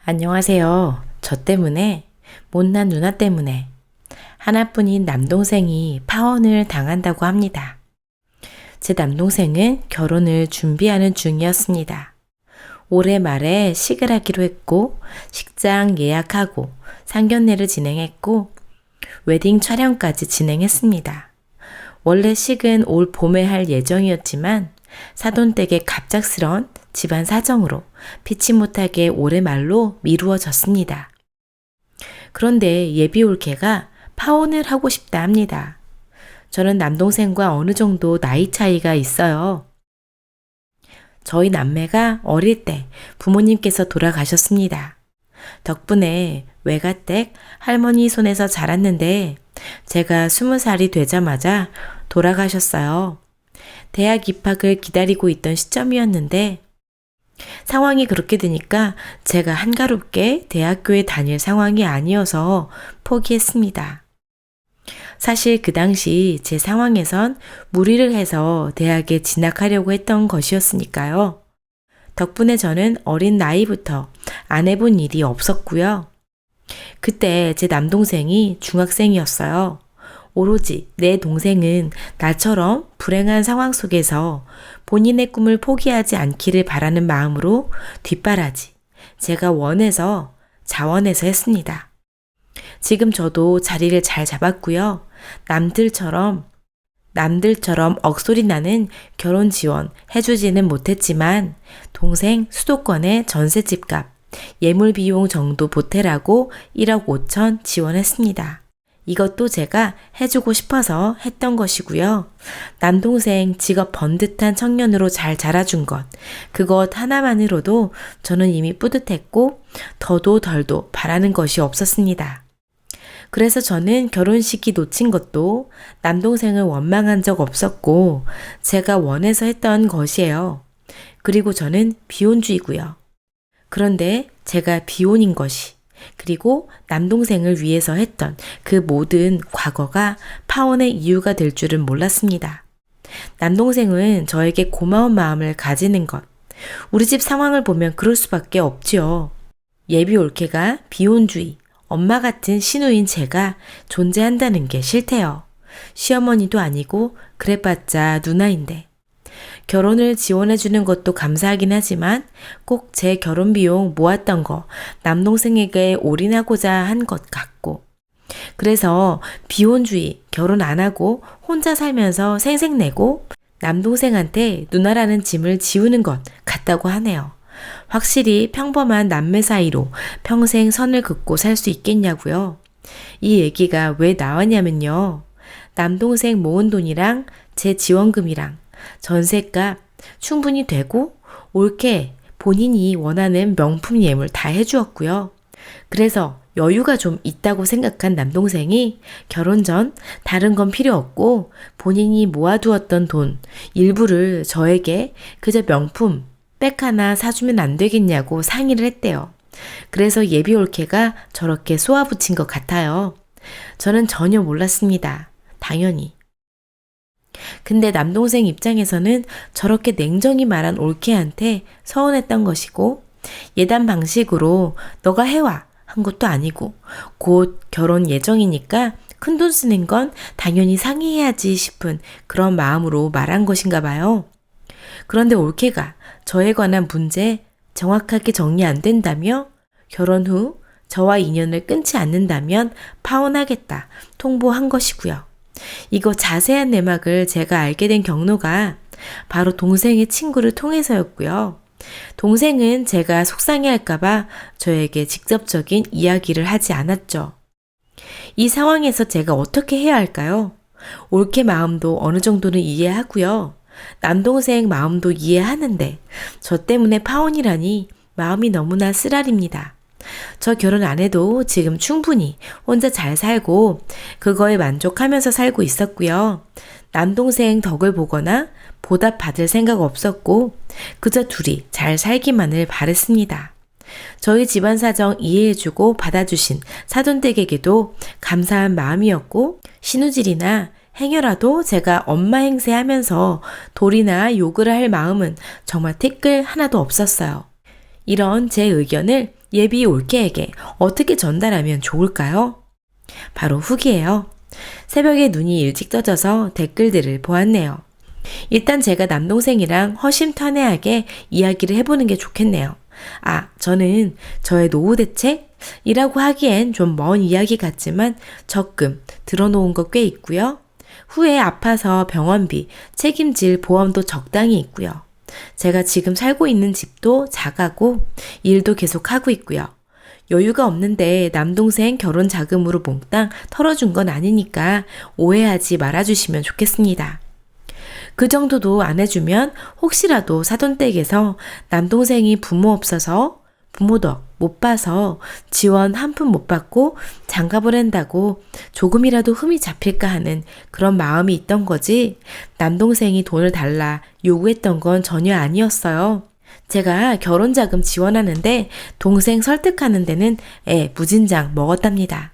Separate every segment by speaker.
Speaker 1: 안녕하세요. 저 때문에, 못난 누나 때문에 하나뿐인 남동생이 파혼을 당한다고 합니다. 제 남동생은 결혼을 준비하는 중이었습니다. 올해 말에 식을 하기로 했고, 식장 예약하고, 상견례를 진행했고, 웨딩 촬영까지 진행했습니다. 원래 식은 올 봄에 할 예정이었지만, 사돈댁의 갑작스런 집안 사정으로 피치 못하게 올해 말로 미루어졌습니다. 그런데 예비 올케가 파혼을 하고 싶다 합니다. 저는 남동생과 어느 정도 나이 차이가 있어요. 저희 남매가 어릴 때 부모님께서 돌아가셨습니다. 덕분에 외가댁 할머니 손에서 자랐는데 제가 20살이 되자마자 돌아가셨어요. 대학 입학을 기다리고 있던 시점이었는데 상황이 그렇게 되니까 제가 한가롭게 대학교에 다닐 상황이 아니어서 포기했습니다. 사실 그 당시 제 상황에선 무리를 해서 대학에 진학하려고 했던 것이었으니까요. 덕분에 저는 어린 나이부터 안 해본 일이 없었고요. 그때 제 남동생이 중학생이었어요. 오로지 내 동생은 나처럼 불행한 상황 속에서 본인의 꿈을 포기하지 않기를 바라는 마음으로 뒷바라지, 제가 원해서 자원해서 했습니다. 지금 저도 자리를 잘 잡았고요. 남들처럼 억소리 나는 결혼 지원 해주지는 못했지만 동생 수도권의 전셋집값, 예물 비용 정도 보태라고 1억 5천 지원했습니다. 이것도 제가 해주고 싶어서 했던 것이고요. 남동생 직업 번듯한 청년으로 잘 자라준 것, 그것 하나만으로도 저는 이미 뿌듯했고 더도 덜도 바라는 것이 없었습니다. 그래서 저는 결혼식이 놓친 것도 남동생을 원망한 적 없었고 제가 원해서 했던 것이에요. 그리고 저는 비혼주의고요. 그런데 제가 비혼인 것이, 그리고 남동생을 위해서 했던 그 모든 과거가 파혼의 이유가 될 줄은 몰랐습니다. 남동생은 저에게 고마운 마음을 가지는 것, 우리 집 상황을 보면 그럴 수밖에 없지요. 예비 올케가 비혼주의, 엄마 같은 시누인 제가 존재한다는 게 싫대요. 시어머니도 아니고 그래봤자 누나인데. 결혼을 지원해주는 것도 감사하긴 하지만 꼭 제 결혼 비용 모았던 거 남동생에게 올인하고자 한 것 같고, 그래서 비혼주의, 결혼 안 하고 혼자 살면서 생색내고 남동생한테 누나라는 짐을 지우는 것 같다고 하네요. 확실히 평범한 남매 사이로 평생 선을 긋고 살 수 있겠냐고요. 이 얘기가 왜 나왔냐면요. 남동생 모은 돈이랑 제 지원금이랑 전셋값 충분히 되고 올케 본인이 원하는 명품 예물 다 해주었고요. 그래서 여유가 좀 있다고 생각한 남동생이 결혼 전 다른 건 필요 없고 본인이 모아두었던 돈 일부를 저에게 그저 명품 백 하나 사주면 안 되겠냐고 상의를 했대요. 그래서 예비 올케가 저렇게 쏘아붙인 것 같아요. 저는 전혀 몰랐습니다. 당연히. 근데 남동생 입장에서는 저렇게 냉정히 말한 올케한테 서운했던 것이고, 예단 방식으로 너가 해와 한 것도 아니고 곧 결혼 예정이니까 큰돈 쓰는 건 당연히 상의해야지 싶은 그런 마음으로 말한 것인가 봐요. 그런데 올케가 저에 관한 문제 정확하게 정리 안 된다며 결혼 후 저와 인연을 끊지 않는다면 파혼하겠다 통보한 것이고요. 이거 자세한 내막을 제가 알게 된 경로가 바로 동생의 친구를 통해서였고요. 동생은 제가 속상해할까봐 저에게 직접적인 이야기를 하지 않았죠. 이 상황에서 제가 어떻게 해야 할까요? 올케 마음도 어느 정도는 이해하고요. 남동생 마음도 이해하는데 저 때문에 파혼이라니 마음이 너무나 쓰라립니다. 저 결혼 안 해도 지금 충분히 혼자 잘 살고 그거에 만족하면서 살고 있었고요. 남동생 덕을 보거나 보답받을 생각 없었고 그저 둘이 잘 살기만을 바랬습니다. 저희 집안 사정 이해해주고 받아주신 사돈댁에게도 감사한 마음이었고 신우질이나 행여라도 제가 엄마 행세하면서 돌이나 욕을 할 마음은 정말 티끌 하나도 없었어요. 이런 제 의견을 예비 올케에게 어떻게 전달하면 좋을까요? 바로 후기예요. 새벽에 눈이 일찍 떠져서 댓글들을 보았네요. 일단 제가 남동생이랑 허심탄회하게 이야기를 해보는 게 좋겠네요. 저는 저의 노후 대책이라고 하기엔 좀 먼 이야기 같지만 적금 들어놓은 거 꽤 있고요. 후에 아파서 병원비 책임질 보험도 적당히 있고요. 제가 지금 살고 있는 집도 자가고 일도 계속 하고 있고요. 여유가 없는데 남동생 결혼 자금으로 몽땅 털어준 건 아니니까 오해하지 말아주시면 좋겠습니다. 그 정도도 안 해주면 혹시라도 사돈댁에서 남동생이 부모 없어서 부모 덕 못 봐서 지원 한 푼 못 받고 장가를 한다고 조금이라도 흠이 잡힐까 하는 그런 마음이 있던 거지 남동생이 돈을 달라 요구했던 건 전혀 아니었어요. 제가 결혼자금 지원하는데 동생 설득하는 데는 무진장 먹었답니다.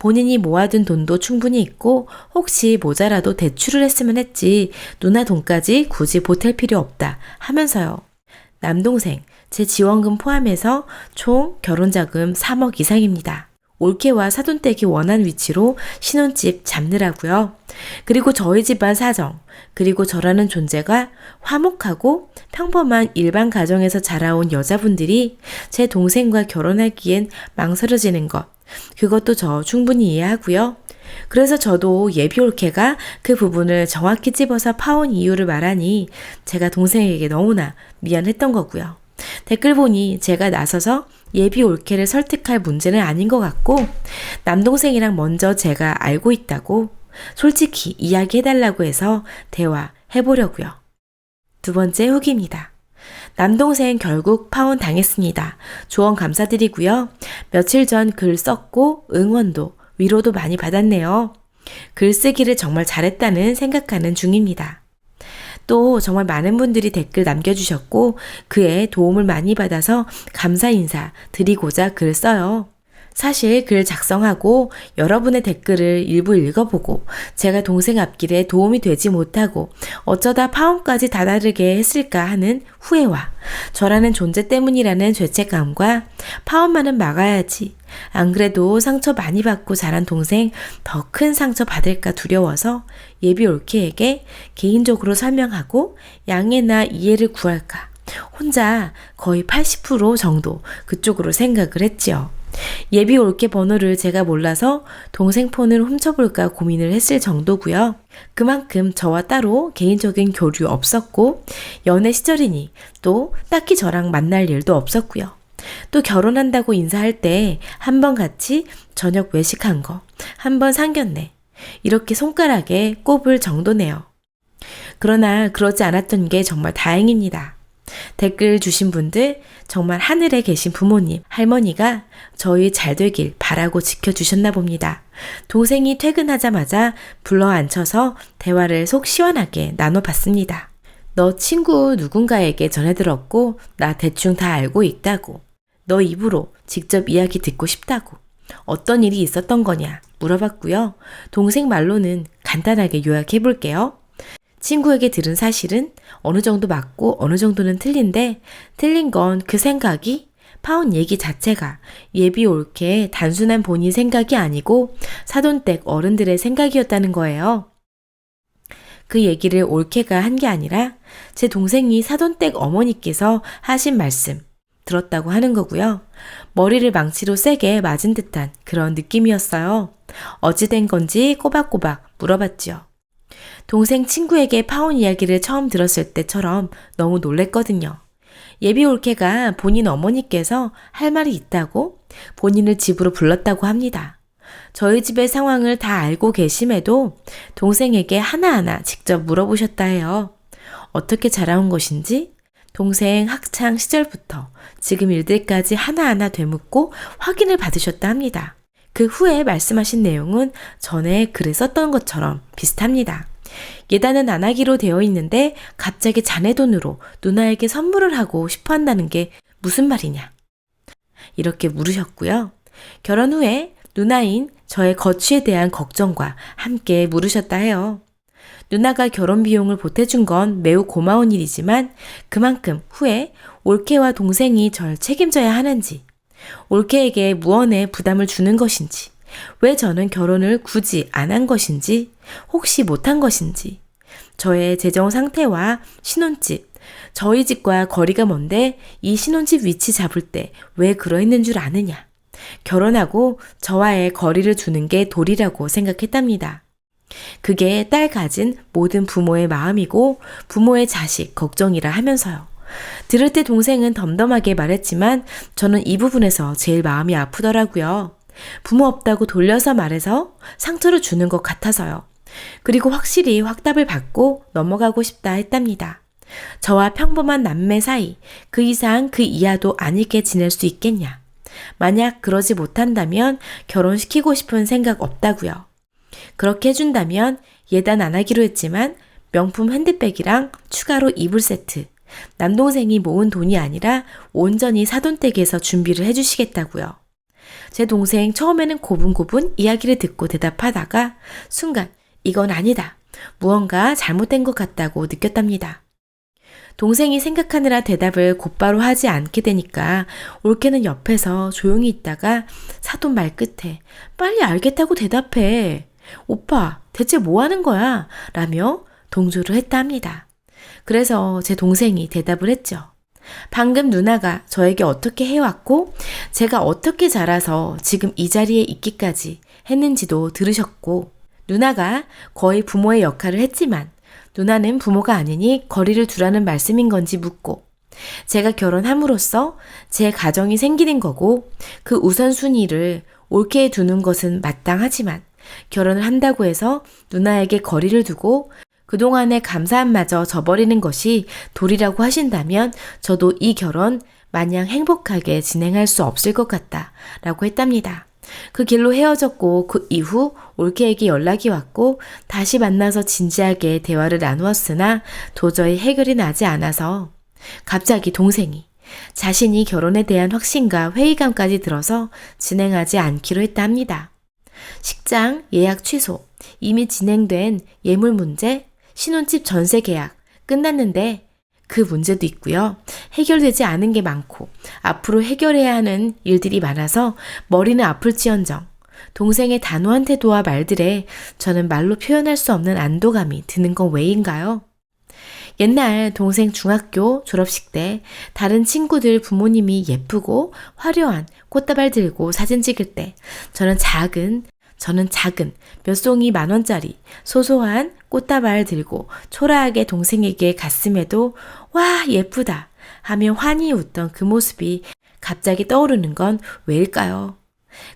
Speaker 1: 본인이 모아둔 돈도 충분히 있고 혹시 모자라도 대출을 했으면 했지 누나 돈까지 굳이 보탤 필요 없다 하면서요. 남동생 제 지원금 포함해서 총 결혼자금 3억 이상입니다. 올케와 사돈댁이 원한 위치로 신혼집 잡느라고요. 그리고 저희 집안 사정, 그리고 저라는 존재가 화목하고 평범한 일반 가정에서 자라온 여자분들이 제 동생과 결혼하기엔 망설여지는 것, 그것도 저 충분히 이해하고요. 그래서 저도 예비 올케가 그 부분을 정확히 집어서 파온 이유를 말하니 제가 동생에게 너무나 미안했던 거고요. 댓글 보니 제가 나서서 예비 올케를 설득할 문제는 아닌 것 같고 남동생이랑 먼저 제가 알고 있다고 솔직히 이야기해달라고 해서 대화해보려고요. 두 번째 후기입니다. 남동생 결국 파혼 당했습니다. 조언 감사드리고요. 며칠 전 글 썼고 응원도 위로도 많이 받았네요. 글쓰기를 정말 잘했다는 생각하는 중입니다. 또 정말 많은 분들이 댓글 남겨주셨고 그에 도움을 많이 받아서 감사 인사 드리고자 글 써요. 사실 글 작성하고 여러분의 댓글을 일부 읽어보고 제가 동생 앞길에 도움이 되지 못하고 어쩌다 파혼까지 다다르게 했을까 하는 후회와 저라는 존재 때문이라는 죄책감과 파혼만은 막아야지 안 그래도 상처 많이 받고 자란 동생 더 큰 상처 받을까 두려워서 예비 올케에게 개인적으로 설명하고 양해나 이해를 구할까 혼자 거의 80% 정도 그쪽으로 생각을 했지요. 예비 올케 번호를 제가 몰라서 동생 폰을 훔쳐볼까 고민을 했을 정도고요. 그만큼 저와 따로 개인적인 교류 없었고 연애 시절이니 또 딱히 저랑 만날 일도 없었고요. 또 결혼한다고 인사할 때 한 번 같이 저녁 외식한 거 한 번 상견례 이렇게 손가락에 꼽을 정도네요. 그러나 그러지 않았던 게 정말 다행입니다. 댓글 주신 분들 정말 하늘에 계신 부모님, 할머니가 저희 잘 되길 바라고 지켜주셨나 봅니다. 동생이 퇴근하자마자 불러 앉혀서 대화를 속 시원하게 나눠봤습니다. 너 친구 누군가에게 전해들었고 나 대충 다 알고 있다고. 너 입으로 직접 이야기 듣고 싶다고. 어떤 일이 있었던 거냐 물어봤고요. 동생 말로는 간단하게 요약해볼게요. 친구에게 들은 사실은 어느 정도 맞고 어느 정도는 틀린데 틀린 건 그 생각이 파혼 얘기 자체가 예비 올케의 단순한 본인 생각이 아니고 사돈댁 어른들의 생각이었다는 거예요. 그 얘기를 올케가 한 게 아니라 제 동생이 사돈댁 어머니께서 하신 말씀 들었다고 하는 거고요. 머리를 망치로 세게 맞은 듯한 그런 느낌이었어요. 어찌 된 건지 꼬박꼬박 물어봤지요. 동생 친구에게 파혼 이야기를 처음 들었을 때처럼 너무 놀랬거든요. 예비 올케가 본인 어머니께서 할 말이 있다고 본인을 집으로 불렀다고 합니다. 저희 집의 상황을 다 알고 계심에도 동생에게 하나하나 직접 물어보셨다 해요. 어떻게 자라온 것인지 동생 학창 시절부터 지금 일들까지 하나하나 되묻고 확인을 받으셨다 합니다. 그 후에 말씀하신 내용은 전에 글에 썼던 것처럼 비슷합니다. 예단은 안 하기로 되어 있는데 갑자기 자네 돈으로 누나에게 선물을 하고 싶어 한다는 게 무슨 말이냐? 이렇게 물으셨고요. 결혼 후에 누나인 저의 거취에 대한 걱정과 함께 물으셨다 해요. 누나가 결혼 비용을 보태준 건 매우 고마운 일이지만 그만큼 후에 올케와 동생이 절 책임져야 하는지 올케에게 무언의 부담을 주는 것인지, 왜 저는 결혼을 굳이 안 한 것인지, 혹시 못한 것인지, 저의 재정 상태와 신혼집, 저희 집과 거리가 먼데 이 신혼집 위치 잡을 때 왜 그러했는 줄 아느냐. 결혼하고 저와의 거리를 두는 게 도리라고 생각했답니다. 그게 딸 가진 모든 부모의 마음이고 부모의 자식 걱정이라 하면서요. 들을 때 동생은 덤덤하게 말했지만 저는 이 부분에서 제일 마음이 아프더라고요. 부모 없다고 돌려서 말해서 상처를 주는 것 같아서요. 그리고 확실히 확답을 받고 넘어가고 싶다 했답니다. 저와 평범한 남매 사이, 그 이상 그 이하도 아니게 지낼 수 있겠냐. 만약 그러지 못한다면 결혼시키고 싶은 생각 없다고요. 그렇게 해준다면 예단 안 하기로 했지만 명품 핸드백이랑 추가로 이불 세트, 남동생이 모은 돈이 아니라 온전히 사돈댁에서 준비를 해주시겠다고요. 제 동생 처음에는 고분고분 이야기를 듣고 대답하다가 순간 이건 아니다. 무언가 잘못된 것 같다고 느꼈답니다. 동생이 생각하느라 대답을 곧바로 하지 않게 되니까 올케는 옆에서 조용히 있다가 사돈 말끝에 빨리 알겠다고 대답해. 오빠, 대체 뭐 하는 거야? 라며 동조를 했다 합니다. 그래서 제 동생이 대답을 했죠. 방금 누나가 저에게 어떻게 해왔고 제가 어떻게 자라서 지금 이 자리에 있기까지 했는지도 들으셨고 누나가 거의 부모의 역할을 했지만 누나는 부모가 아니니 거리를 두라는 말씀인 건지 묻고 제가 결혼함으로써 제 가정이 생기는 거고 그 우선순위를 옳게 두는 것은 마땅하지만 결혼을 한다고 해서 누나에게 거리를 두고 그동안의 감사함마저 저버리는 것이 도리라고 하신다면 저도 이 결혼 마냥 행복하게 진행할 수 없을 것 같다 라고 했답니다. 그 길로 헤어졌고 그 이후 올케에게 연락이 왔고 다시 만나서 진지하게 대화를 나누었으나 도저히 해결이 나지 않아서 갑자기 동생이 자신이 결혼에 대한 확신과 회의감까지 들어서 진행하지 않기로 했다 합니다. 식장 예약 취소, 이미 진행된 예물 문제, 신혼집 전세 계약 끝났는데 그 문제도 있고요. 해결되지 않은 게 많고 앞으로 해결해야 하는 일들이 많아서 머리는 아플지언정 동생의 단호한 태도와 말들에 저는 말로 표현할 수 없는 안도감이 드는 건 왜인가요? 옛날 동생 중학교 졸업식 때 다른 친구들 부모님이 예쁘고 화려한 꽃다발 들고 사진 찍을 때 저는 작은 몇 송이 10,000원짜리 소소한 꽃다발 들고 초라하게 동생에게 갔음에도 와 예쁘다 하며 환히 웃던 그 모습이 갑자기 떠오르는 건 왜일까요?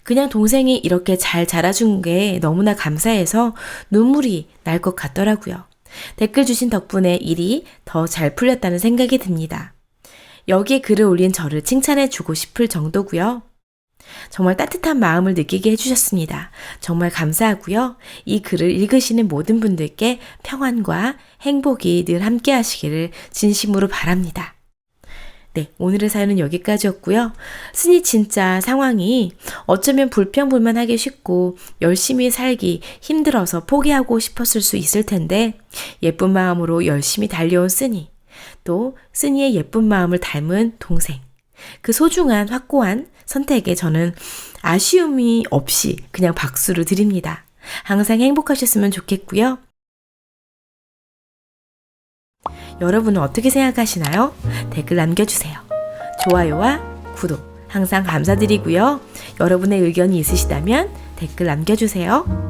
Speaker 1: 그냥 동생이 이렇게 잘 자라준 게 너무나 감사해서 눈물이 날 것 같더라고요. 댓글 주신 덕분에 일이 더 잘 풀렸다는 생각이 듭니다. 여기에 글을 올린 저를 칭찬해 주고 싶을 정도고요. 정말 따뜻한 마음을 느끼게 해주셨습니다. 정말 감사하고요. 이 글을 읽으시는 모든 분들께 평안과 행복이 늘 함께 하시기를 진심으로 바랍니다. 네, 오늘의 사연은 여기까지였고요. 순이 진짜 상황이 어쩌면 불평불만하기 쉽고 열심히 살기 힘들어서 포기하고 싶었을 수 있을 텐데 예쁜 마음으로 열심히 달려온 쓰니 또 쓰니의 예쁜 마음을 닮은 동생 그 소중한 확고한 선택에 저는 아쉬움이 없이 그냥 박수를 드립니다. 항상 행복하셨으면 좋겠고요. 여러분은 어떻게 생각하시나요? 댓글 남겨주세요. 좋아요와 구독 항상 감사드리고요. 여러분의 의견이 있으시다면 댓글 남겨주세요.